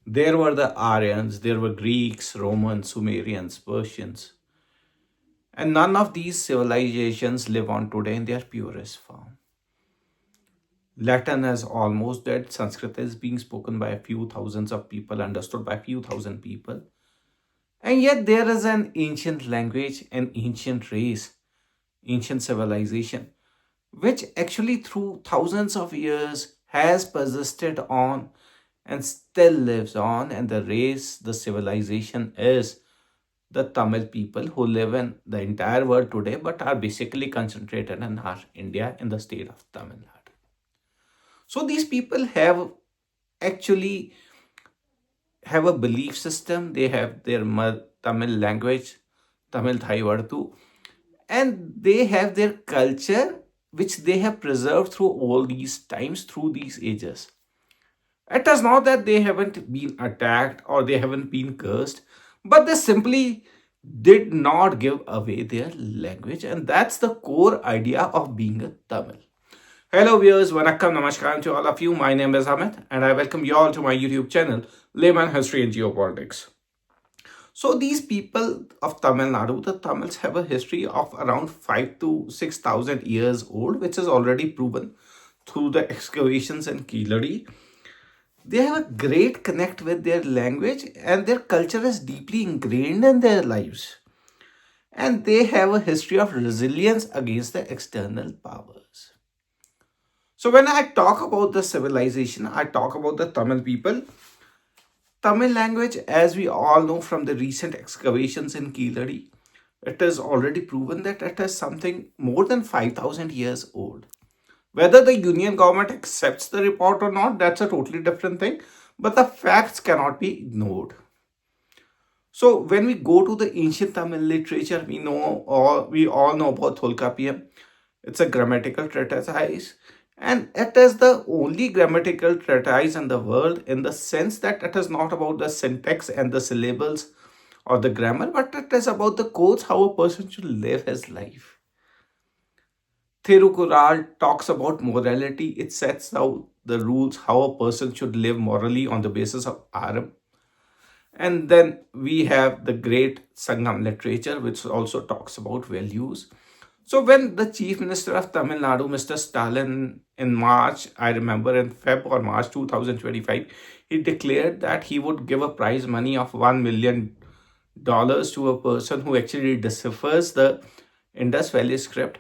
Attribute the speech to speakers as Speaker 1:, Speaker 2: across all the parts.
Speaker 1: There were the Aryans, there were Greeks, Romans, Sumerians, Persians. And none of these civilizations live on today in their purest form. Latin is almost dead. Sanskrit is being spoken by a few thousands of people, understood by a few thousand people. And yet there is an ancient language, an ancient race, ancient civilization, which actually through thousands of years has persisted on and still lives on. And the race, the civilization is the Tamil people who live in the entire world today but are basically concentrated in our India in the state of Tamil Nadu. So these people have actually have a belief system. They have their Tamil language, Tamil Thai Urdu, and they have their culture which they have preserved through all these times, through these ages. It is not that they haven't been attacked or they haven't been cursed, but they simply did not give away their language, and that's the core idea of being a Tamil. Hello viewers, Vanakkam, Namaskaram to all of you. My name is Amit and I welcome you all to my YouTube channel, Layman History and Geopolitics. So these people of Tamil Nadu, the Tamils have a history of around 5 to 6,000 years old, which is already proven through the excavations in Keelari. They have a great connect with their language and their culture is deeply ingrained in their lives. And they have a history of resilience against the external powers. So when I talk about the civilization, I talk about the Tamil people. Tamil language, as we all know from the recent excavations in Keeladi, it is already proven that it is something more than 5,000 years old. Whether the union government accepts the report or not, that's a totally different thing. But the facts cannot be ignored. So when we go to the ancient Tamil literature, we all know about Tholkappiyam. It's a grammatical treatise, and it is the only grammatical treatise in the world in the sense that it is not about the syntax and the syllables or the grammar, but it is about the codes, how a person should live his life. Thirukkural talks about morality. It sets out the rules, how a person should live morally on the basis of Aram. And then we have the great Sangam literature, which also talks about values. So when the Chief Minister of Tamil Nadu, Mr. Stalin, in March, I remember in Feb or March 2025, he declared that he would give a prize money of $1 million to a person who actually deciphers the Indus Valley script.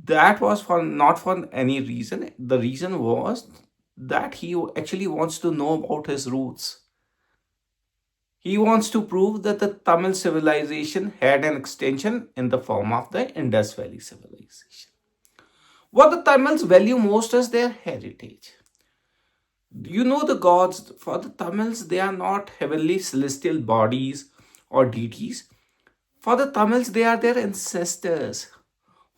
Speaker 1: That was for not for any reason. The reason was that he actually wants to know about his roots. He wants to prove that the Tamil civilization had an extension in the form of the Indus Valley civilization. What the Tamils value most is their heritage. You know, the gods, for the Tamils, they are not heavenly celestial bodies or deities. For the Tamils, they are their ancestors.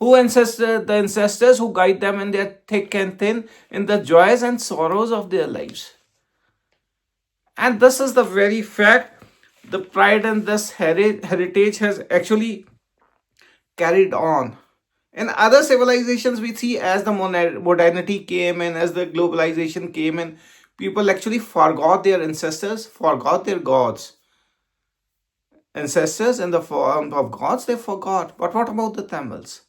Speaker 1: The ancestors who guide them in their thick and thin, in the joys and sorrows of their lives. And this is the very fact. The pride in this heritage has actually carried on. In other civilizations, we see as the modernity came in, as the globalization came in, people actually forgot their ancestors, forgot their gods. Ancestors in the form of gods, they forgot. But what about the Tamils?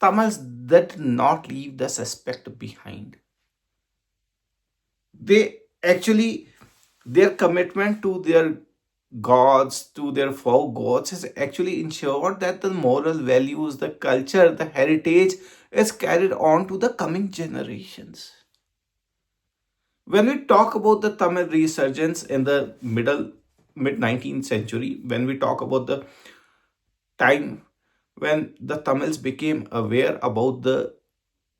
Speaker 1: Tamils did not leave this aspect behind. They actually, their commitment to their gods, to their folk gods, has actually ensured that the moral values, the culture, the heritage is carried on to the coming generations. When we talk about the Tamil resurgence in the mid 19th century, when we talk about the time when the Tamils became aware about the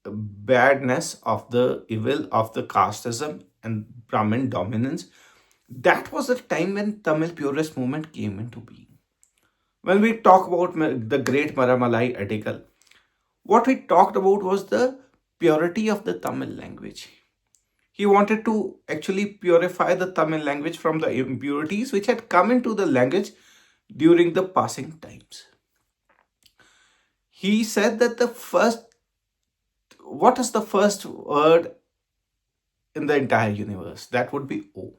Speaker 1: badness of the evil of the casteism and Brahmin dominance, that was the time when Tamil purist movement came into being. When we talk about the great Maramalai article, what we talked about was the purity of the Tamil language. He wanted to actually purify the Tamil language from the impurities which had come into the language during the passing times. He said that what is the first word in the entire universe. That would be O.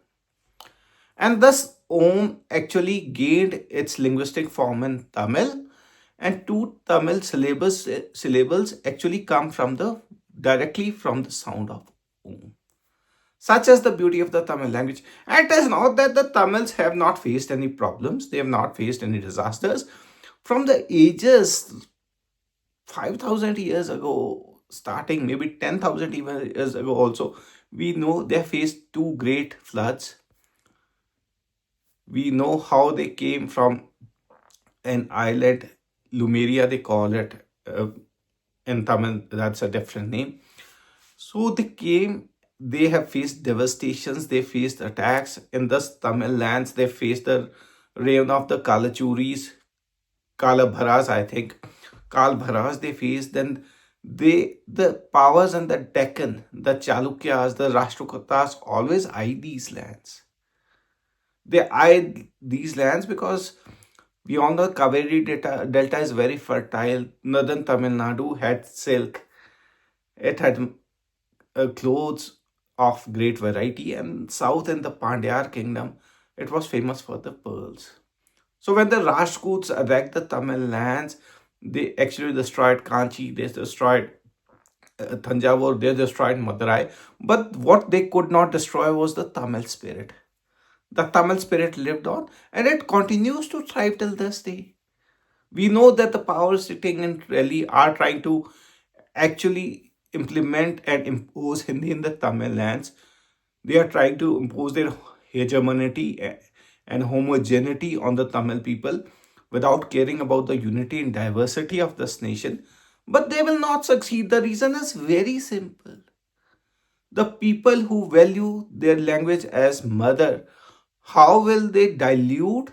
Speaker 1: And thus, Om actually gained its linguistic form in Tamil, and two Tamil syllables actually come from the directly from the sound of Om. Such is the beauty of the Tamil language. And it is not that the Tamils have not faced any problems, they have not faced any disasters. From the ages 5,000 years ago, starting maybe 10,000 years ago, also, we know they faced two great floods. We know how they came from an island, Lumeria, they call it. In Tamil, that's a different name. So they came, they have faced devastations, they faced attacks. In the Tamil lands, they faced the reign of the Kalachuris, Kalabharas, I think. Kalbharas they faced. Then the powers in the Deccan, the Chalukyas, the Rashtrakutas always eyed these lands. They eyed these lands because we all know Kaveri Delta is very fertile. Northern Tamil Nadu had silk. It had clothes of great variety, and south in the Pandyar kingdom, it was famous for the pearls. So when the Rajputs attacked the Tamil lands, they actually destroyed Kanchi, they destroyed Thanjavur, they destroyed Madurai. But what they could not destroy was the Tamil spirit. The Tamil spirit lived on, and it continues to thrive till this day. We know that the powers sitting in Delhi are trying to actually implement and impose Hindi in the Tamil lands. They are trying to impose their hegemony and homogeneity on the Tamil people without caring about the unity and diversity of this nation. But they will not succeed. The reason is very simple. The people who value their language as mother, how will they dilute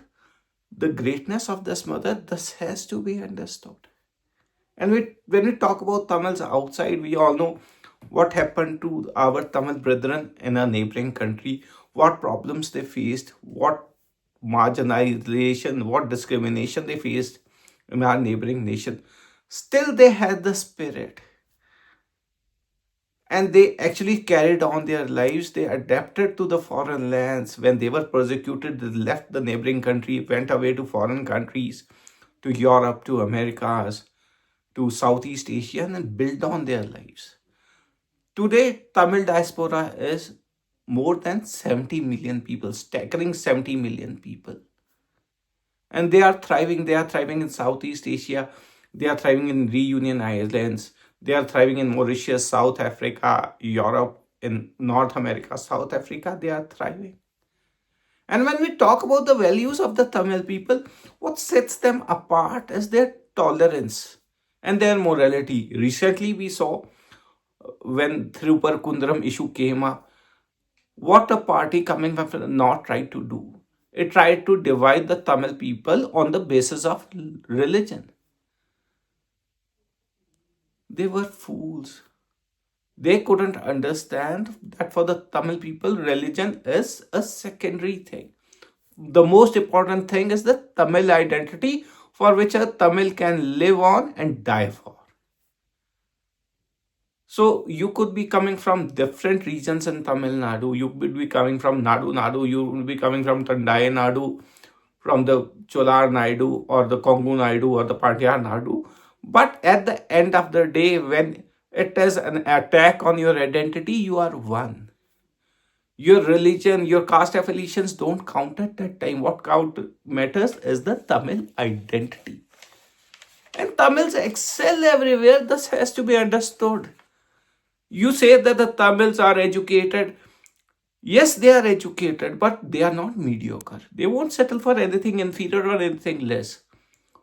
Speaker 1: the greatness of this mother? This has to be understood. And when we talk about Tamils outside, we all know what happened to our Tamil brethren in a neighboring country, what problems they faced, what marginalization, what discrimination they faced in our neighboring nation. Still, they had the spirit, and they actually carried on their lives. They adapted to the foreign lands. When they were persecuted, they left the neighboring country, went away to foreign countries, to Europe, to Americas, to Southeast Asia, and build on their lives. Today, Tamil diaspora is more than 70 million people, staggering 70 million people. And they are thriving. They are thriving in Southeast Asia. They are thriving in Reunion Islands. They are thriving in Mauritius, South Africa, Europe, in North America, South Africa. They are thriving. And when we talk about the values of the Tamil people, what sets them apart is their tolerance and their morality. Recently, we saw when Thirukkural issue came up, what a party coming from the north tried to do. It tried to divide the Tamil people on the basis of religion. They were fools. They couldn't understand that for the Tamil people, religion is a secondary thing. The most important thing is the Tamil identity for which a Tamil can live on and die for. So you could be coming from different regions in Tamil Nadu. You could be coming from Nadu. You will be coming from Tandai Nadu, from the Cholar Naidu or the Kongu Naidu or the Pandya Nadu. But at the end of the day, when it is an attack on your identity, you are one. Your religion, your caste affiliations don't count at that time. What count matters is the Tamil identity. And Tamils excel everywhere. This has to be understood. You say that the Tamils are educated. Yes, they are educated, but they are not mediocre. They won't settle for anything inferior or anything less.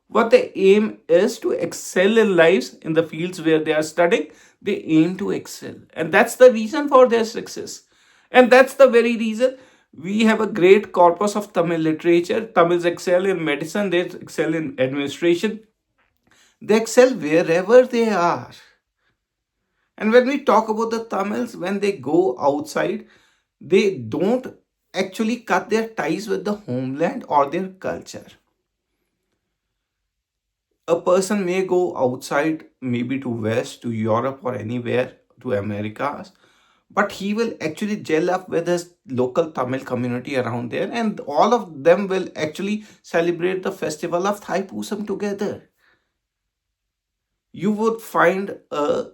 Speaker 1: What they aim is to excel in lives in the fields where they are studying. They aim to excel. And that's the reason for their success. And that's the very reason we have a great corpus of Tamil literature. Tamils excel in medicine, they excel in administration. They excel wherever they are. And when we talk about the Tamils, when they go outside, they don't actually cut their ties with the homeland or their culture. A person may go outside, maybe to West, to Europe, or anywhere, to Americas, but he will actually gel up with his local Tamil community around there, and all of them will actually celebrate the festival of Thaipusam together. You would find a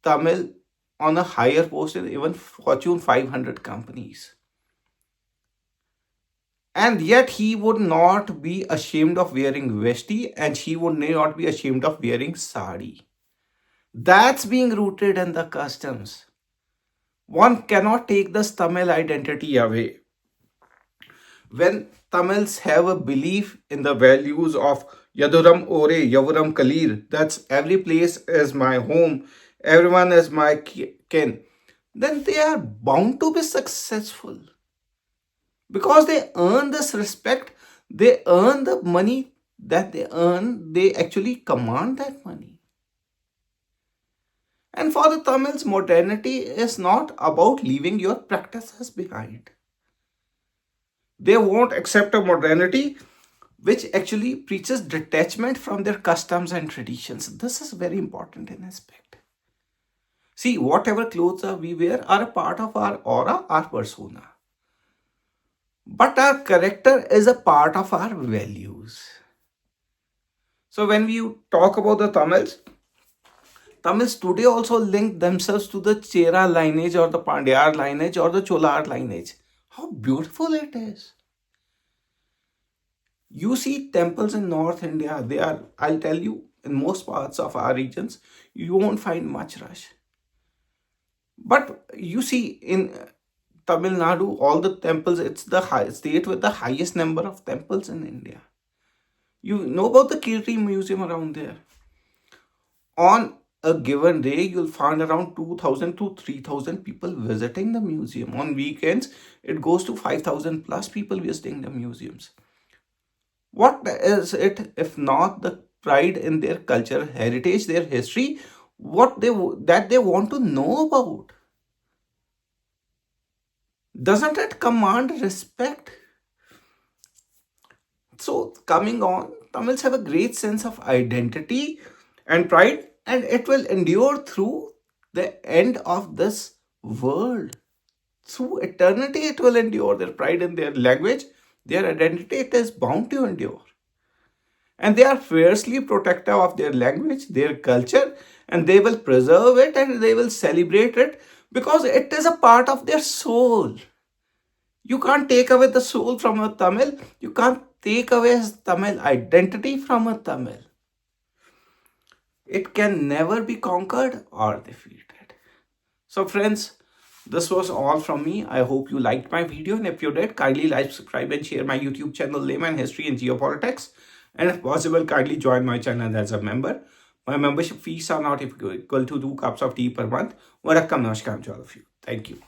Speaker 1: Tamil on a higher post in even Fortune 500 companies. And yet he would not be ashamed of wearing vesti, and he would not be ashamed of wearing sari. That's being rooted in the customs. One cannot take this Tamil identity away. When Tamils have a belief in the values of Yaduram Ore, Yavuram Kalir, that's every place is my home, everyone is my kin, then they are bound to be successful because they earn this respect, they earn the money that they earn, they actually command that money. And for the Tamils, modernity is not about leaving your practices behind. They won't accept a modernity which actually preaches detachment from their customs and traditions. This is very important in aspect. See, whatever clothes we wear are a part of our aura, our persona. But our character is a part of our values. So when we talk about the Tamils today also link themselves to the Chera lineage or the Pandyar lineage or the Cholar lineage. How beautiful it is. You see temples in North India, they are, I'll tell you, in most parts of our regions, you won't find much rush. But you see in Tamil Nadu, all the temples, it's the state with the highest number of temples in India. You know about the Kirti Museum around there. On a given day, you'll find around 2,000 to 3,000 people visiting the museum. On weekends, it goes to 5,000 plus people visiting the museums. What is it if not the pride in their culture, heritage, their history, what they want to know about? Doesn't it command respect? So coming on, Tamils have a great sense of identity and pride, and it will endure through the end of this world. Through eternity, it will endure. Their pride in their language, their identity, it is bound to endure. And they are fiercely protective of their language, their culture, and they will preserve it and they will celebrate it because it is a part of their soul. You can't take away the soul from a Tamil. You can't take away his Tamil identity from a Tamil. It can never be conquered or defeated. So friends, this was all from me. I hope you liked my video, and if you did, kindly like, subscribe and share my YouTube channel Layman History and Geopolitics. And if possible, kindly join my channel as a member. My membership fees are not equal to 2 cups of tea per month. Vanakkam, namaskar to all of you. Thank you.